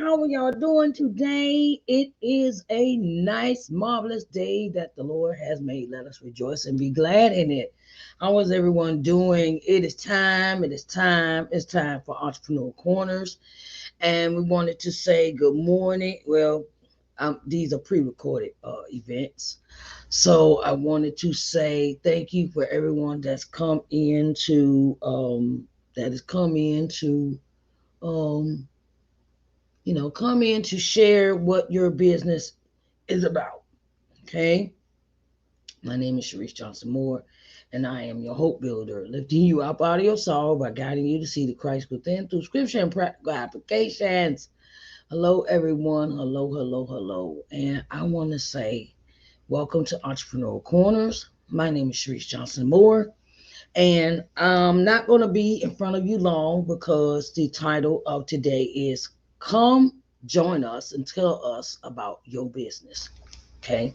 How are y'all doing today? It is a nice, marvelous day that the Lord has made. Let us rejoice and be glad in it. How is everyone doing? It is time. It's time for Entrepreneurial Corners. And we wanted to say good morning. Well, these are pre-recorded events. So I wanted to say thank you for everyone that's come into that has come into um come in to share what your business is about. Okay. My name is Sharice Johnson Moore, and I am your hope builder, lifting you up out of your sorrow by guiding you to see the Christ within through scripture and practical applications. Hello, everyone. Hello, hello, hello. And I want to say welcome to Entrepreneurial Corners. My name is Sharice Johnson Moore, and I'm not going to be in front of you long because the title of today is Come Join Us and Tell Us About Your Business. Okay.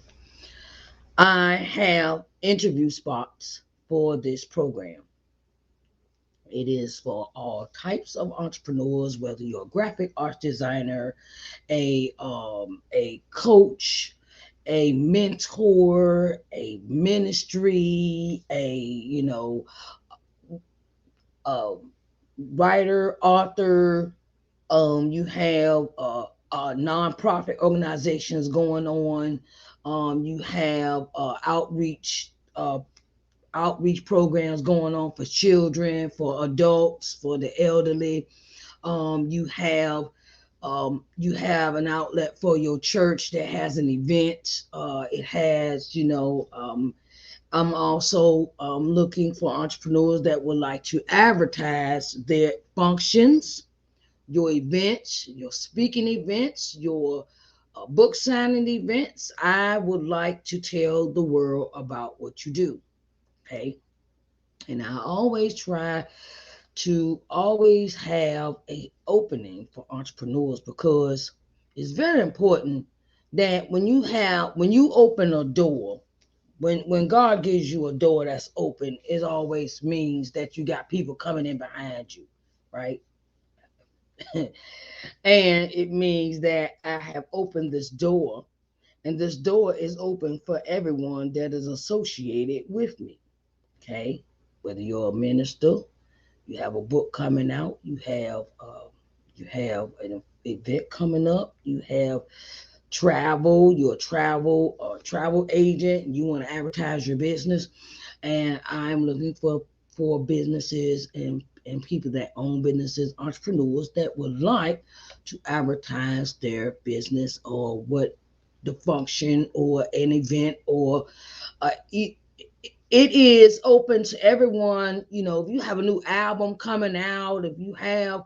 I have interview spots for this program. It is for all types of entrepreneurs, whether you're a graphic arts designer, a coach, a mentor, a ministry, a writer, author. You have nonprofit organizations going on. You have outreach programs going on for children, for adults, for the elderly. You have an outlet for your church that has an event. It has, I'm also looking for entrepreneurs that would like to advertise their functions, your events, your speaking events, your book signing events. I would like to tell the world about what you do. Okay. And I always try to always have a opening for entrepreneurs because it's very important that when you open a door, when God gives you a door that's open, it always means that you got people coming in behind you, right? And it means that I have opened this door, and this door is open for everyone that is associated with me. Okay, whether you're a minister, you have a book coming out, you have an event coming up, you have travel, you're a travel agent, you want to advertise your business, and I'm looking for businesses and people that own businesses, entrepreneurs that would like to advertise their business or what the function or an event or it is open to everyone. If you have a new album coming out, if you have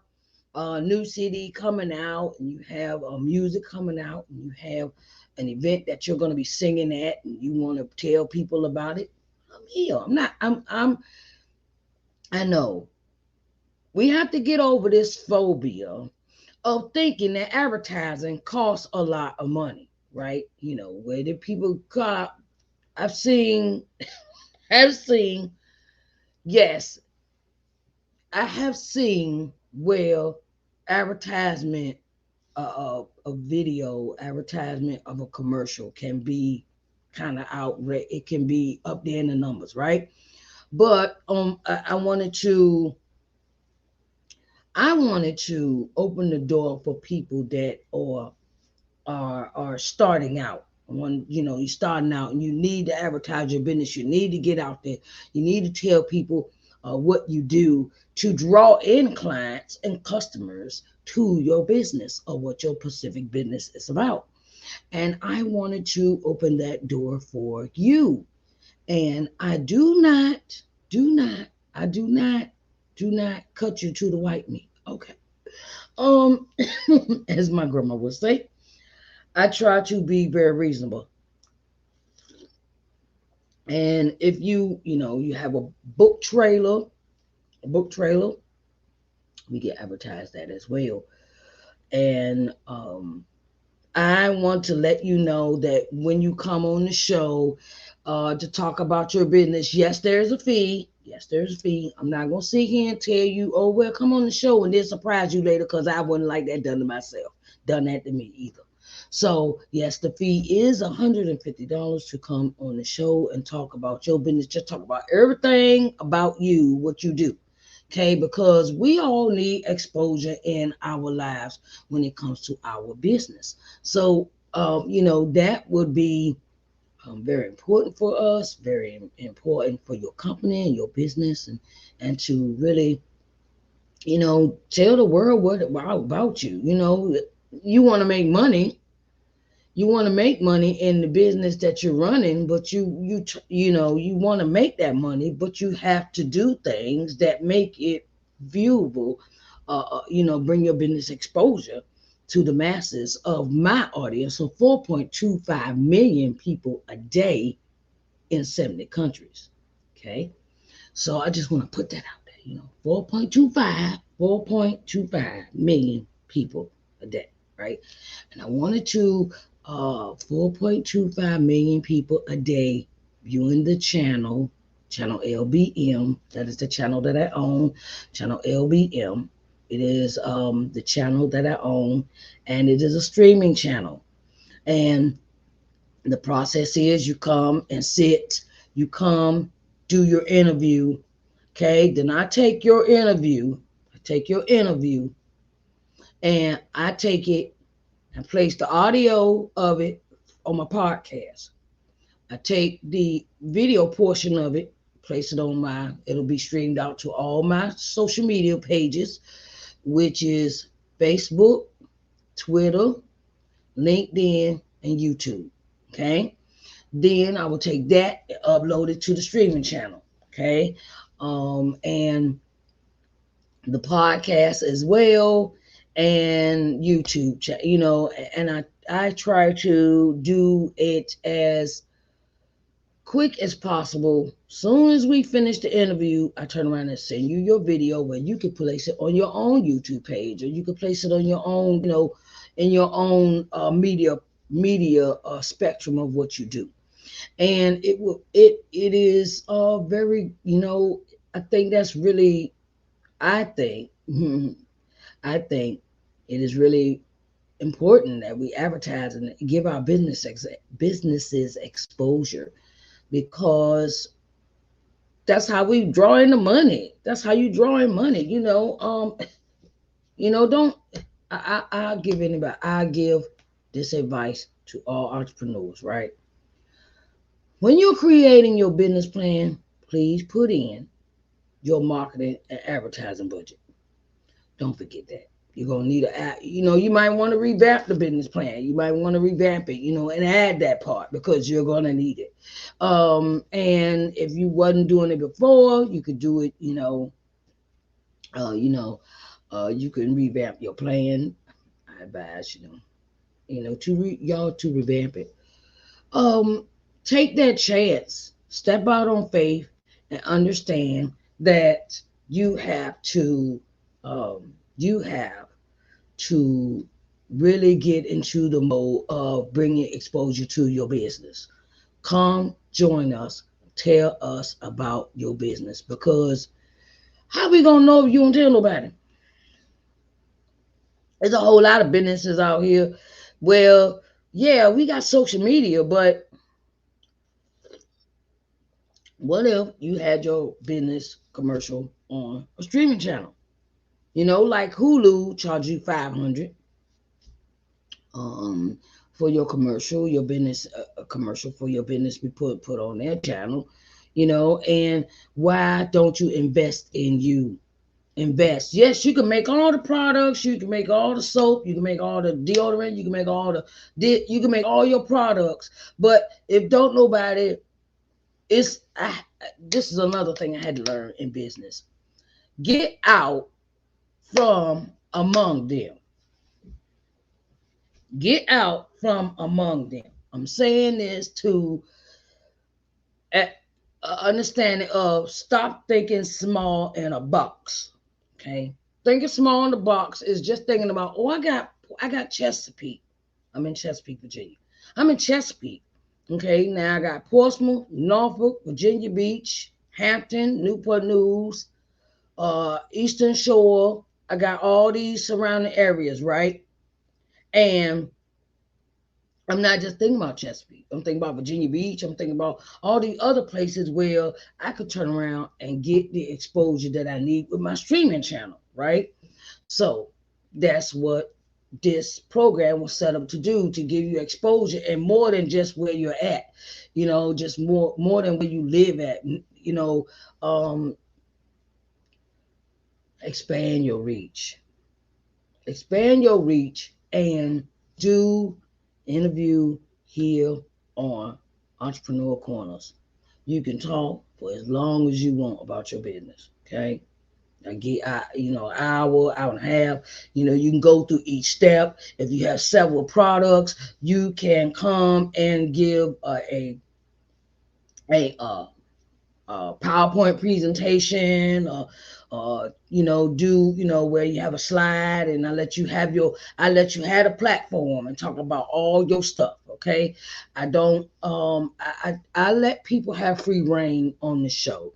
a new CD coming out, and you have music coming out, and you have an event that you're going to be singing at, and you want to tell people about it, I'm here. I'm not. I know we have to get over this phobia of thinking that advertising costs a lot of money, right? Where the people got. I've seen. Have seen. Yes, I have seen where advertisement a video advertisement of a commercial can be kind of outright. It can be up there in the numbers, right? But I wanted to open the door for people that are starting out. When you're starting out and you need to advertise your business, you need to get out there. You need to tell people what you do to draw in clients and customers to your business or what your specific business is about. And I wanted to open that door for you. And I do not cut you to the white meat. Okay. Um, as my grandma would say, I try to be very reasonable. And if you have a book trailer, we get advertised that as well. And I want to let you know that when you come on the show to talk about your business, yes, there's a fee. Yes, there's a fee. I'm not gonna sit here and tell you, oh well, come on the show and then surprise you later because I wouldn't like that done to myself. done that to me either. So yes, the fee is $150 to come on the show and talk about your business. Just talk about everything about you, what you do. Okay, because we all need exposure in our lives when it comes to our business. So that would be very important for us, very important for your company and your business, and to really, tell the world what about you. You want to make money. You want to make money in the business that you're running, but you want to make that money, but you have to do things that make it viewable. Bring your business exposure to the masses of my audience. So 4.25 million people a day in 70 countries. Okay. So I just want to put that out there, 4.25 million people a day, right? And I wanted to 4.25 million people a day viewing the channel LBM. That is the channel that I own, channel LBM. It is the channel that I own, and it is a streaming channel. And the process is you come and sit, you come, do your interview. Okay, then I take your interview, and I take it and place the audio of it on my podcast. I take the video portion of it, place it on it'll be streamed out to all my social media pages, which is Facebook, Twitter, LinkedIn, and YouTube. Okay. Then I will take that and upload it to the streaming channel. Okay. And the podcast as well, and YouTube, and I try to do it as quick as possible. Soon as we finish the interview, I turn around and send you your video where you can place it on your own YouTube page, or you can place it on your own, in your own media spectrum of what you do. And it is very, I think that's really, I think I think it is really important that we advertise and give our businesses exposure, because that's how we draw in the money. That's how you draw in money. Don't I give anybody. I give this advice to all entrepreneurs, right? When you're creating your business plan, please put in your marketing and advertising budget. Don't forget that. You're gonna need you might want to revamp the business plan. You might want to revamp it, and add that part, because you're gonna need it. And if you wasn't doing it before, you could do it. You can revamp your plan. I advise y'all to revamp it. Um, Take that chance. Step out on faith and understand that you have to you have to really get into the mode of bringing exposure to your business. Come join us. Tell us about your business, because how we gonna know if you don't tell nobody? There's a whole lot of businesses out here. Well, yeah, we got social media, but what if you had your business commercial on a streaming channel? Like Hulu charge you 500 um for your commercial, your business commercial for your business be put on their channel, and why don't you invest in you? Invest. Yes, you can make all the products, you can make all the soap, you can make all the deodorant, you can make you can make all your products, but if don't nobody, this is another thing I had to learn in business. Get out from among them. Get out from among them. I'm saying this to understanding of stop thinking small in a box. Okay, thinking small in the box is just thinking about, oh, I got Chesapeake. I'm in Chesapeake, Virginia. I'm in Chesapeake. Okay, now I got Portsmouth, Norfolk, Virginia Beach, Hampton, Newport News, Eastern Shore. I got all these surrounding areas, right? And I'm not just thinking about Chesapeake. I'm thinking about Virginia Beach. I'm thinking about all the other places where I could turn around and get the exposure that I need with my streaming channel, right? So that's what this program was set up to do, to give you exposure, and more than just where you're at, just more than where you live at, um, expand your reach. Expand your reach and do interview here on Entrepreneur Corners. You can talk for as long as you want about your business. Okay. I get, hour and a half. You can go through each step. If you have several products, you can come and give a PowerPoint presentation, do where you have a slide, and I let you have a platform and talk about all your stuff. Okay, I don't I let people have free reign on the show,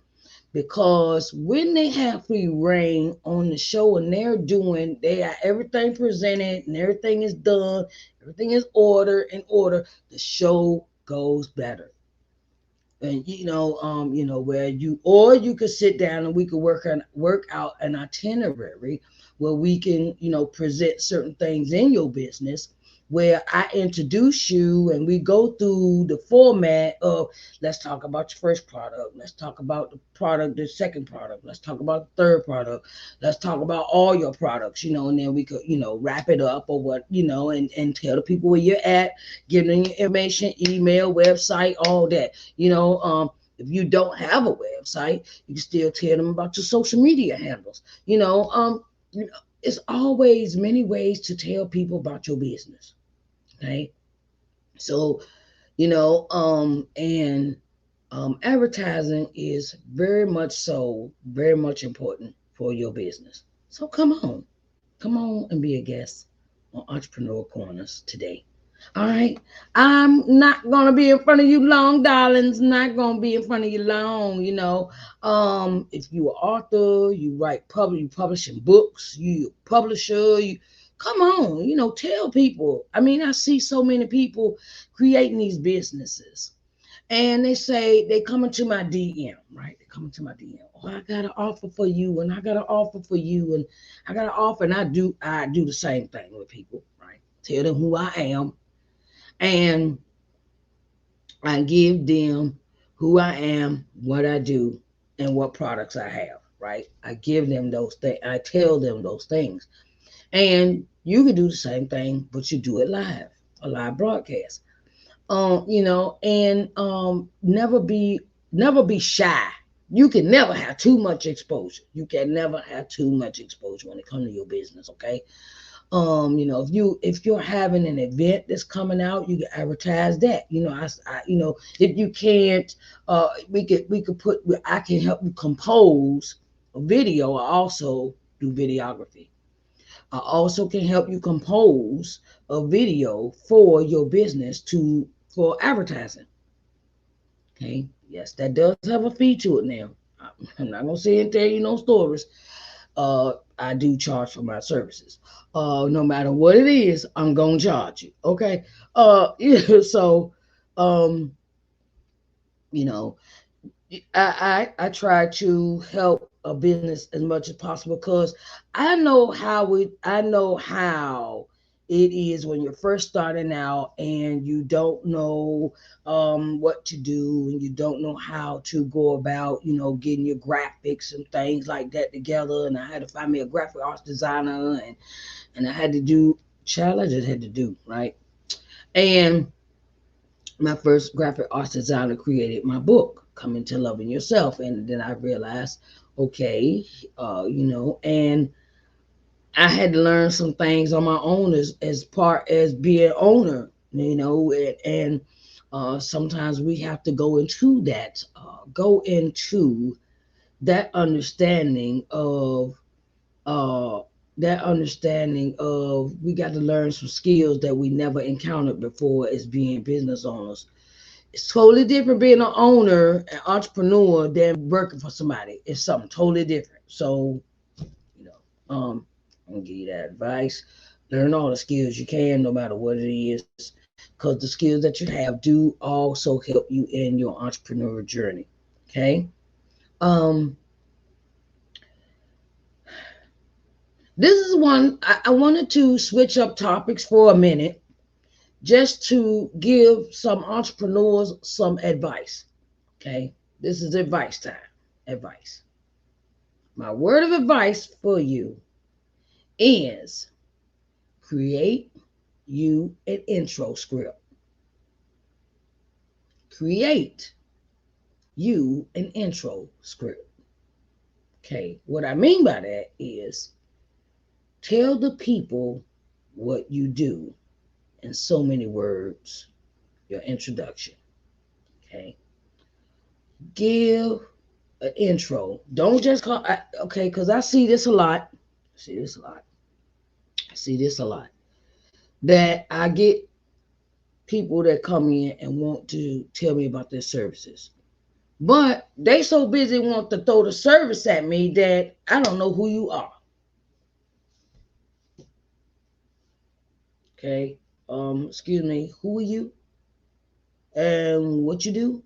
because when they have free reign on the show and they are everything presented and everything is done, everything is order, the show goes better. And where you could sit down and we could work out an itinerary where we can present certain things in your business, where I introduce you and we go through the format of, let's talk about your first product, let's talk about the second product, let's talk about the third product, let's talk about all your products, and then we could wrap it up, or what, and tell the people where you're at, give them your information, email, website, all that. If you don't have a website, you can still tell them about your social media handles. It's always many ways to tell people about your business. Okay. So, and advertising is very much important for your business. So come on and be a guest on Entrepreneur Corners today. All right. I'm not gonna be in front of you long, darlings. Not gonna be in front of you long. If you are author, you publishing books, you publisher, you come on. Tell people. I mean, I see so many people creating these businesses, and they come into my DM, right? They come into my DM. Oh, I got an offer for you, and I got an offer for you, and I got an offer, and I do the same thing with people, right? Tell them who I am, and I give them who I am, what I do, and what products I have, right? I give them those things. I tell them those things. And you can do the same thing, but you do it live, a live broadcast. And never be shy. You can never have too much exposure. You can never have too much exposure when it comes to your business, okay? If you're having an event that's coming out, you can advertise that. If you can't, we could put, I can help you compose a video. I also do videography. I also can help you compose a video for your business for advertising. Okay. Yes, that does have a fee to it now. I'm not gonna say and tell you no stories. I do charge for my services. No matter what it is, I'm gonna charge you. Okay. Yeah, so um, you know, I try to help a business as much as possible, because I know how it is when you're first starting out and you don't know what to do, and you don't know how to go about getting your graphics and things like that together. And I had to find me a graphic arts designer, and I had to do, child, I just had to do right. And my first graphic arts designer created my book, Coming to Loving Yourself. And then I realized, okay, and I had to learn some things on my own as part as being owner, and sometimes we have to go into that understanding of uh, we got to learn some skills that we never encountered before as being business owners. It's totally different being an owner, an entrepreneur, than working for somebody. It's something totally different. So, you know, I'm gonna give you that advice. Learn all the skills you can, no matter what it is, because the skills that you have do also help you in your entrepreneurial journey. Okay. Um, this is one I wanted to switch up topics for a minute just to give some entrepreneurs some advice. Okay. This is advice time. Advice. My word of advice for you is create you an intro script. Create you an intro script. Okay, what I mean by that is tell the people what you do in so many words, your introduction. Okay, give an intro. Don't just call, okay, because I see this a lot. I see this a lot. I see this a lot. That I get people that come in and want to tell me about their services. But they so busy want to throw the service at me that I don't know who you are. Okay. Excuse me, who are you and what you do?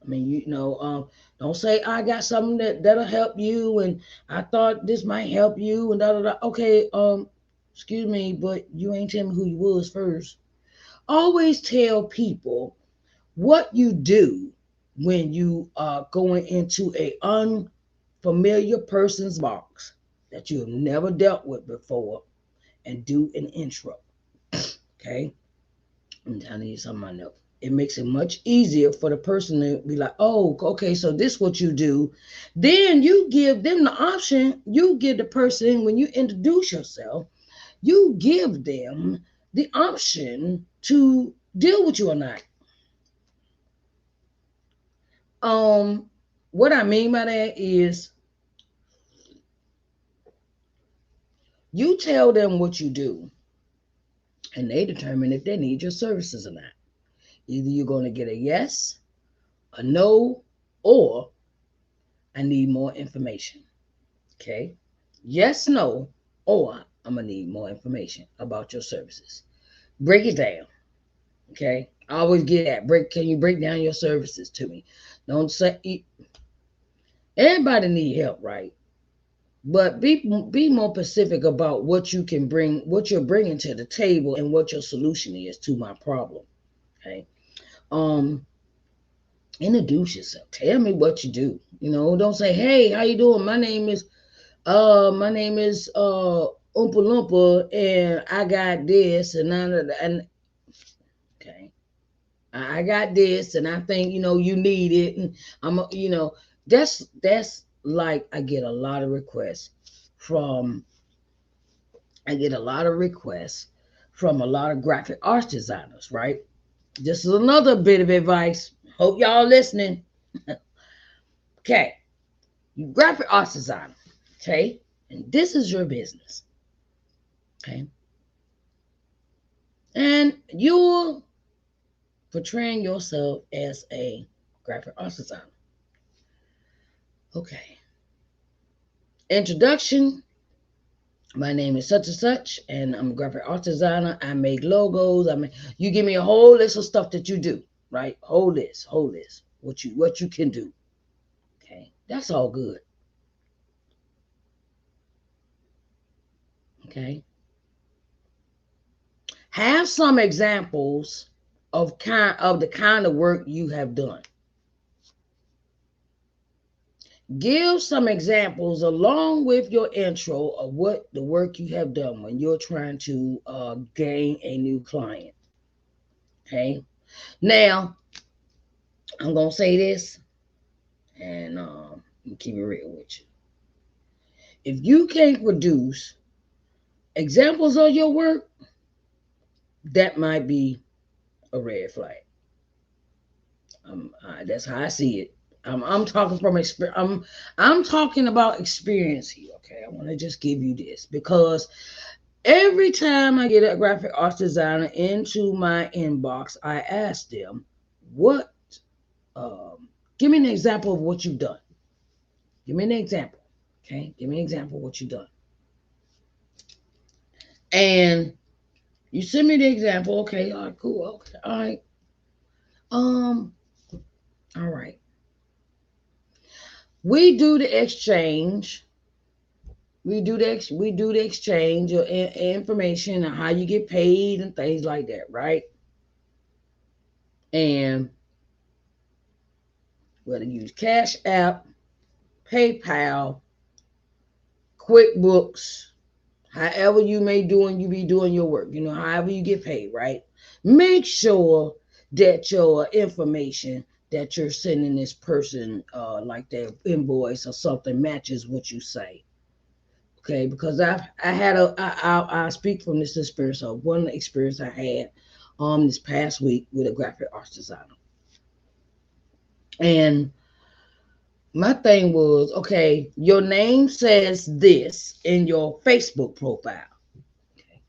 I mean, don't say I got something that'll help you and I thought this might help you and da da da. Okay, excuse me, but you ain't tell me who you was first. Always tell people what you do when you are going into a unfamiliar person's box that you've never dealt with before and do an intro. Okay? I'm telling you something I know. It makes it much easier for the person to be like, oh, okay, so this is what you do. Then you give them the option. You give the person, when you introduce yourself, you give them the option to deal with you or not. Um, what I mean by that is you tell them what you do, and they determine if they need your services or not. Either you're going to get a yes, a no, or I need more information. Okay? Yes, no, or I'm going to need more information about your services. Break it down. Okay? I always get that. Can you break down your services to me? Don't say everybody need help, right? But be more specific about what you can bring, what you're bringing to the table, and what your solution is to my problem. Okay. Um, Introduce yourself. Tell me what you do. Don't say, "Hey, how you doing? My name is Oompa Loompa, and I got this, and okay, I got this, and I think you need it, and that's like from I get a lot of requests from a lot of graphic arts designers, right? This is another bit of advice. Hope y'all listening. Okay, you graphic arts designer, okay, and this is your business, okay, and you're portraying yourself as a graphic arts designer. Okay, introduction. My name is such and such, and I'm a graphic arts designer. I make logos. You give me a whole list of stuff that you do, right? Whole list. What you can do. Okay, that's all good. Okay, have some examples of the kind of work you have done. Give some examples along with your intro of what the work you have done when you're trying to gain a new client. Okay. Now, I'm going to say this and keep it real with you. If you can't produce examples of your work, that might be a red flag. That's how I see it. I'm talking from experience. I'm talking about experience here. Okay, I want to just give you this because every time I get a graphic arts designer into my inbox, I ask them, "What? Give me an example of what you've done. Give me an example. Okay, give me an example of what you've done." And You send me the example. Okay, all right, cool. Okay, all right. Um, all right. We do the exchange. We do the exchange of information and how you get paid and things like that, right? And whether you use Cash App, PayPal, QuickBooks, however you be doing your work, however you get paid, right? Make sure that your information that you're sending this person, like their invoice or something, matches what you say. Okay, because I speak from this experience of one experience I had this past week with a graphic arts designer. And my thing was, okay, your name says this in your Facebook profile. Okay.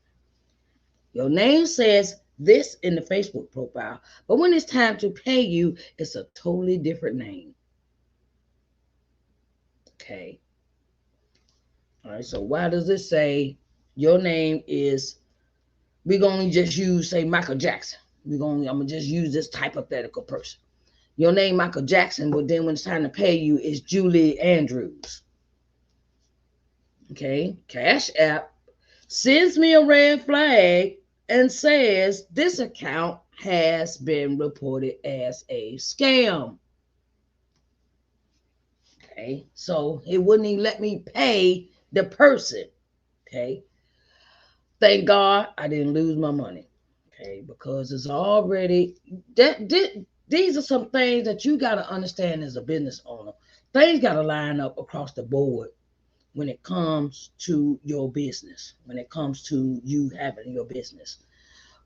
Your name says this in the Facebook profile, but when it's time to pay you, it's a totally different name. Okay. All right. So why does it say your name is? We're gonna just use, say, Michael Jackson. I'm gonna just use this hypothetical person. Your name Michael Jackson, but then when it's time to pay you, it's Julie Andrews. Okay. Cash App sends me a red flag and says this account has been reported as a scam. Okay, so it wouldn't even let me pay the person. Okay, thank God I didn't lose my money. Okay, because it's already these are some things that you got to understand as a business owner. Things got to line up across the board when it comes to your business, when it comes to you having your business.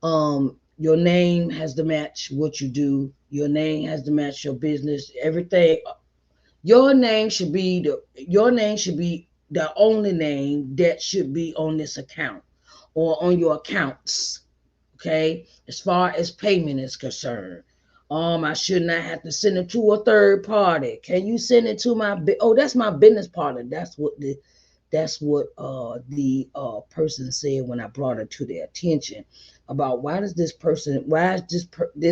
Your name has to match what you do. Your name has to match your business. Everything. Your name should be the only name that should be on this account or on your accounts. Okay, as far as payment is concerned. I should not have to send it to a third party. Can you send it to that's my business partner. That's what the person said when I brought it to their attention about why is this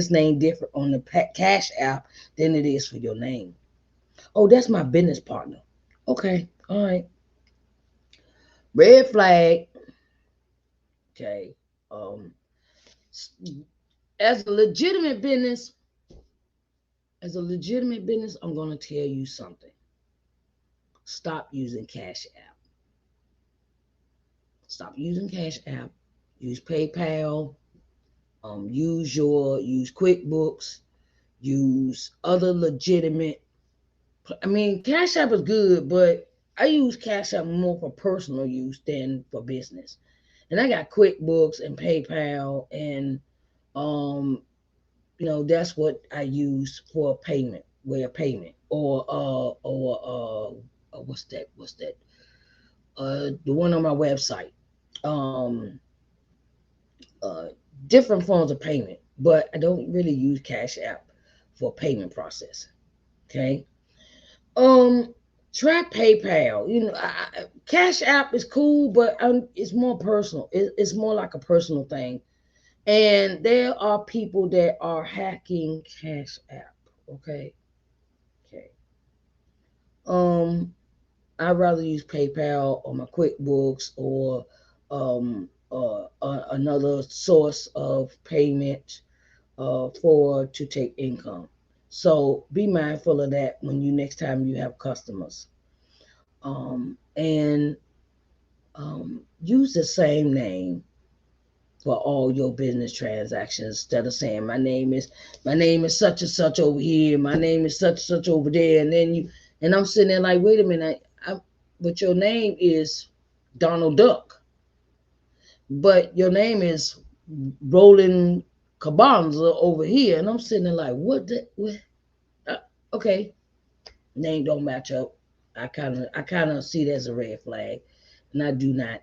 name different on the Cash App than it is for your name. Oh, that's my business partner. Okay, all right. Red flag. Okay. Um, as a legitimate business, I'm gonna tell you something. Stop using Cash App. Stop using Cash App. Use PayPal. Use QuickBooks. Use other legitimate. I mean, Cash App is good, but I use Cash App more for personal use than for business. And I got QuickBooks and PayPal, and um, that's what I use for payment, way of payment, or what's that? What's that? The one on my website. Um, uh, Different forms of payment, but I don't really use Cash App for payment processing. Okay. Um, Try PayPal. Cash App is cool, but it's more personal. It's more like a personal thing. And there are people that are hacking Cash App. Okay. Okay. Um, I'd rather use PayPal or my QuickBooks or another source of payment for to take income. So be mindful of that when you next time you have customers. And use the same name for all your business transactions instead of saying my name is such and such over here, my name is such and such over there, and I'm sitting there like, wait a minute, but your name is Donald Duck, but your name is Roland Cabanza over here, and I'm sitting there like, what? Uh, okay, name don't match up. I kind of see that as a red flag, and I do not.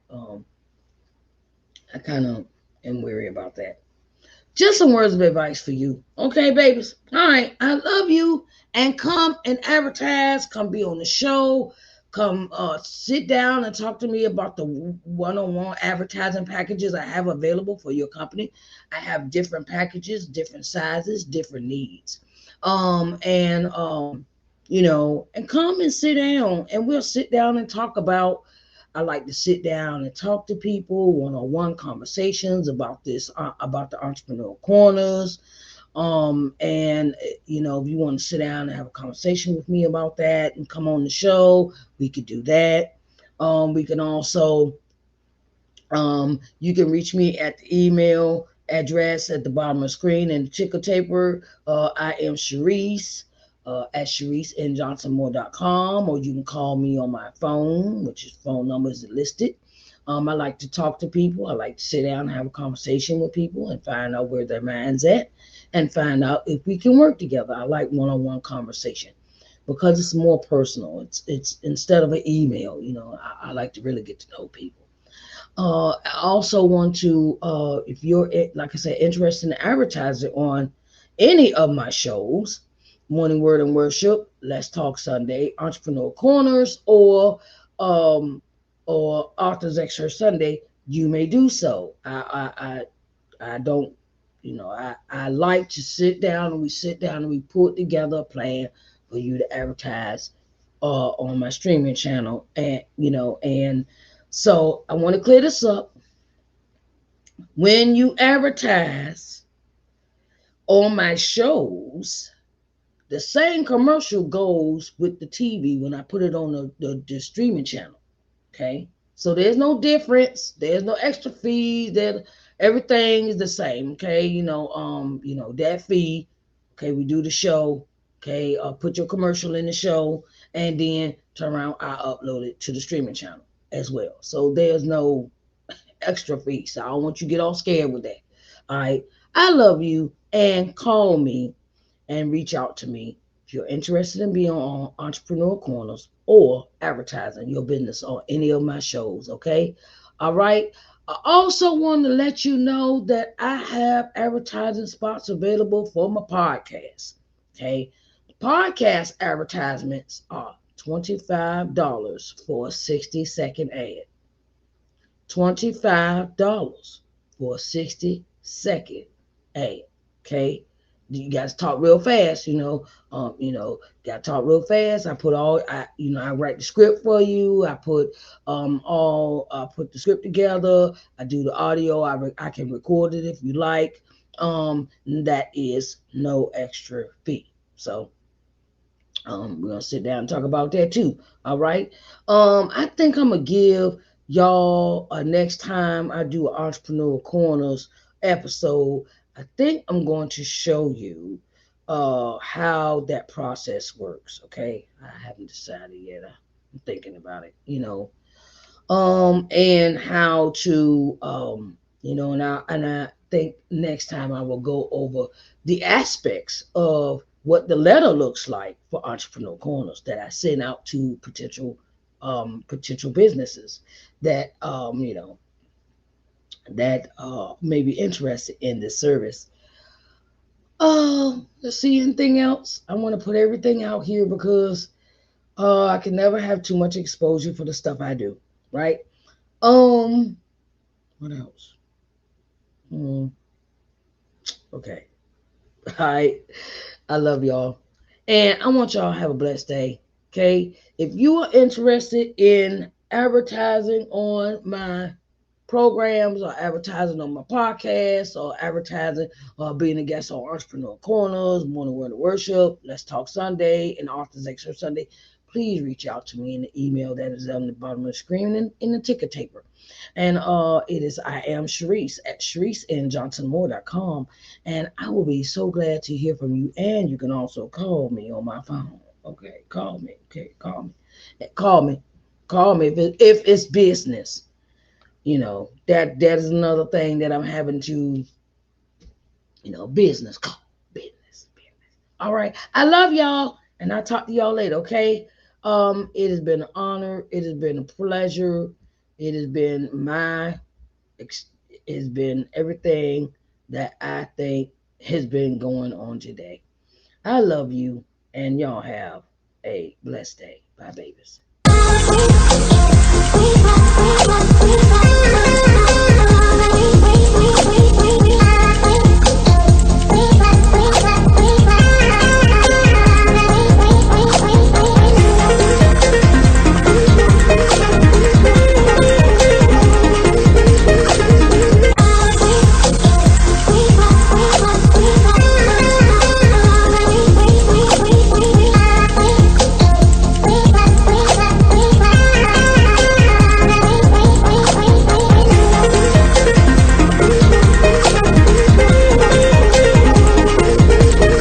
I kind of am weary about that. Just some words of advice for you. Okay, babies? All right. I love you. And come and advertise. Come be on the show. Come sit down and talk to me about the one-on-one advertising packages I have available for your company. I have different packages, different sizes, different needs. And and come and sit down and we'll sit down and talk about. I like to sit down and talk to people, one-on-one conversations about this, about the entrepreneurial corners. And if you want to sit down and have a conversation with me about that and come on the show, we could do that. We can also, you can reach me at the email address at the bottom of the screen and the ticker taper. I am Sharice. At ShariceNJohnsonMoore.com, or you can call me on my phone, which is phone number is listed. I like to talk to people. I like to sit down and have a conversation with people and find out where their mind's at and find out if we can work together. I like one-on-one conversation because it's more personal. It's instead of an email. I like to really get to know people. I also want to, if you're, like I said, interested in advertising on any of my shows, Morning Word and Worship, Let's Talk Sunday, Entrepreneurial Corners, or Authors Extra Sunday, you may do so. I don't, I like to sit down and we put together a plan for you to advertise on my streaming channel, and so I want to clear this up. When you advertise on my shows, the same commercial goes with the TV when I put it on the streaming channel. Okay. So there's no difference. There's no extra fees. Everything is the same. Okay. That fee. Okay. We do the show. Okay. Put your commercial in the show and then turn around. I upload it to the streaming channel as well. So there's no extra fee. So I don't want you to get all scared with that. All right. I love you and call me and reach out to me if you're interested in being on Entrepreneurial Corners or advertising your business on any of my shows. Okay. All right. I also want to let you know that I have advertising spots available for my podcast. Okay. Podcast advertisements are $25 for a 60-second ad. $25 for a 60-second ad. Okay. You guys talk real fast, gotta talk real fast. I write the script for you. I put put the script together. I do the audio. I can record it if you like. That is no extra fee. So we're gonna sit down and talk about that too. All right. I think I'm gonna give y'all next time I do Entrepreneurial Corners episode. I think I'm going to show you how that process works. Okay. I haven't decided yet. I'm thinking about it. And how to and I think next time I will go over the aspects of what the letter looks like for Entrepreneur Corners that I send out to potential businesses that may be interested in this service. Let's see, anything else. I want to put everything out here because I can never have too much exposure for the stuff I do, right? What else? Okay. All right. I love y'all. And I want y'all to have a blessed day. Okay. If you are interested in advertising on my programs or advertising on my podcast or advertising or being a guest on Entrepreneur Corners, Morning Word of Worship, Let's Talk Sunday, and Authors Extra Sunday, please reach out to me in the email that is on the bottom of the screen and in the ticker taper. And it is I am Sharice at ShariceNJohnsonMoore.com. And I will be so glad to hear from you. And you can also call me on my phone. Okay, call me. Okay, call me. Call me. Call me if it's business. That is another thing that I'm having to, business call. Business. All right. I love y'all. And I'll talk to y'all later, okay? It has been an honor. It has been a pleasure. It has been it's been everything that I think has been going on today. I love you, and y'all have a blessed day. Bye, babies.